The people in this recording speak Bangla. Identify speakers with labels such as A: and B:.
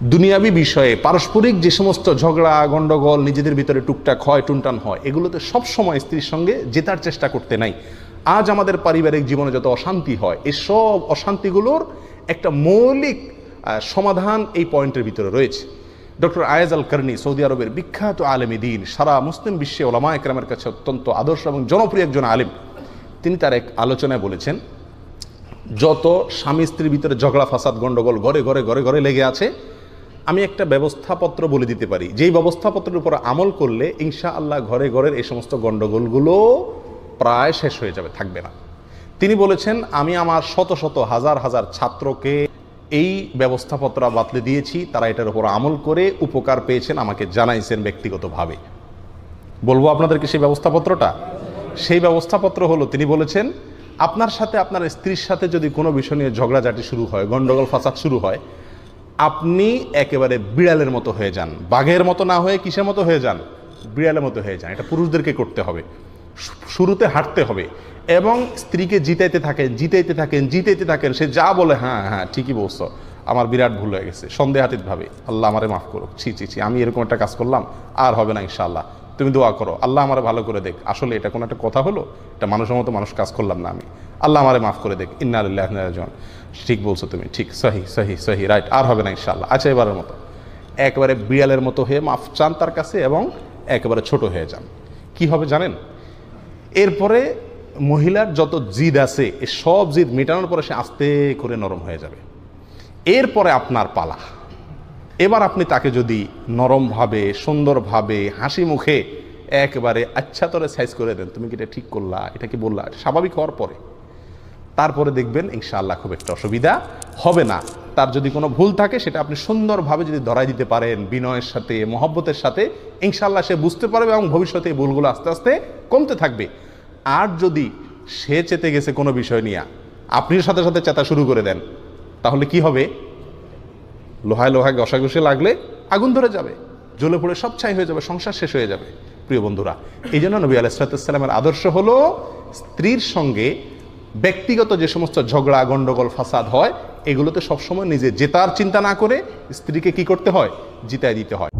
A: দুনিয়াবি বিষয়ে পারস্পরিক যে সমস্ত ঝগড়া গণ্ডগোল নিজেদের ভিতরে টুকটাক হয়, টুনটান হয়, এগুলোতে সবসময় স্ত্রীর সঙ্গে জেতার চেষ্টা করতে নাই। আজ আমাদের পারিবারিক জীবনে যত অশান্তি হয়, এসব অশান্তিগুলোর একটা মৌলিক সমাধান এই পয়েন্টের ভিতরে রয়েছে। ডক্টর আয়েজ আল কারনি, সৌদি আরবের বিখ্যাত আলেম দ্বীন, সারা মুসলিম বিশ্বে ওলামা একরামের কাছে অত্যন্ত আদর্শ এবং জনপ্রিয় একজন আলেম, তিনি তার এক আলোচনায় বলেছেন, যত স্বামী স্ত্রীর ভিতরে ঝগড়া ফাসাদ গণ্ডগোল ঘরে ঘরে লেগে আছে, আমি একটা ব্যবস্থাপত্র বলে দিতে পারি, যেই ব্যবস্থাপত্রের উপর আমল করলে ইনশাআল্লাহ ঘরে ঘরের এই সমস্ত গণ্ডগোলগুলো প্রায় শেষ হয়ে যাবে, থাকবে না। তিনি বলেছেন, আমি আমার শত শত হাজার হাজার ছাত্রকে এই ব্যবস্থাপত্র বাতলে দিয়েছি, তারা এটার উপর আমল করে উপকার পেয়েছেন, আমাকে জানাইছেন ব্যক্তিগতভাবে। বলবো আপনাদেরকে সেই ব্যবস্থাপত্রটা। সেই ব্যবস্থাপত্র হলো, তিনি বলেছেন, আপনার সাথে আপনার স্ত্রীর সাথে যদি কোনো বিষয় নিয়ে ঝগড়াঝাটি শুরু হয়, গণ্ডগোল ফাসাদ শুরু হয়, আপনি একেবারে বিড়ালের মতো হয়ে যান, বাঘের মতো না হয়ে কিসের মতো হয়ে যান? বিড়ালের মতো হয়ে যান। এটা পুরুষদেরকে করতে হবে, শুরুতে হাঁটতে হবে এবং স্ত্রীকে জিতাইতে থাকেন। সে যা বলে, হ্যাঁ হ্যাঁ ঠিকই বলছো, আমার বিরাট ভুল হয়ে গেছে, সন্দেহাতীত ভাবে, আল্লাহ আমারে মাফ করো, ছি আমি এরকম একটা কাজ করলাম, আর হবে না ইনশাআল্লাহ, তুমি দোয়া করো, আল্লাহ আমারে ভালো করে দেখ, আসলে এটা কোনো একটা কথা হলো, এটা মানুষের মতো মানুষ কাজ করলাম না আমি, আল্লাহ আমারে মাফ করে দেখ, ইন্না লিল্লাহি ওয়া ইন্না ইলাইহি রাজিউন, ঠিক বলছো তুমি, ঠিক, সহি রাইট, আর হবে না ইনশাআল্লাহ, আচ্ছা এবারের মতো। একেবারে বিড়ালের মতো হয়ে মাফ চান তার কাছে এবং একেবারে ছোট হয়ে যান। কি হবে জানেন? এরপরে মহিলার যত জিদ আছে, এই সব জিদ মেটানোর পরে সে আস্তে করে নরম হয়ে যাবে। এরপরে আপনার পালা। এবার আপনি তাকে যদি নরমভাবে, সুন্দরভাবে, হাসি মুখে একেবারে আচ্ছা তরে সাইজ করে দেন, তুমি কি এটা ঠিক করলা, এটা কি বললা, স্বাভাবিক হওয়ার পরে, তারপরে দেখবেন ইনশাআল্লাহ খুব একটা অসুবিধা হবে না। তার যদি কোনো ভুল থাকে, সেটা আপনি সুন্দরভাবে যদি ধরাই দিতে পারেন, বিনয়ের সাথে, মহব্বতের সাথে, ইনশাআল্লাহ সে বুঝতে পারবে এবং ভবিষ্যতে এই ভুলগুলো আস্তে আস্তে কমতে থাকবে। আর যদি সে চেতে গেছে কোনো বিষয় নিয়ে, আপনি সাথে সাথে চেতা শুরু করে দেন, তাহলে কি হবে? লোহায় ঘষাঘষি লাগলে আগুন ধরে যাবে, জ্বলে পড়ে সব ছাই হয়ে যাবে, সংসার শেষ হয়ে যাবে। প্রিয় বন্ধুরা, এই জন্য নবী আলাইহিস সালামের আদর্শ হলো, স্ত্রীর সঙ্গে ব্যক্তিগত যে সমস্ত ঝগড়া গণ্ডগোল ফাসাদ হয়, এগুলোতে সবসময় নিজে জেতার চিন্তা না করে স্ত্রীকে কি করতে হয়? জিতায় দিতে হয়।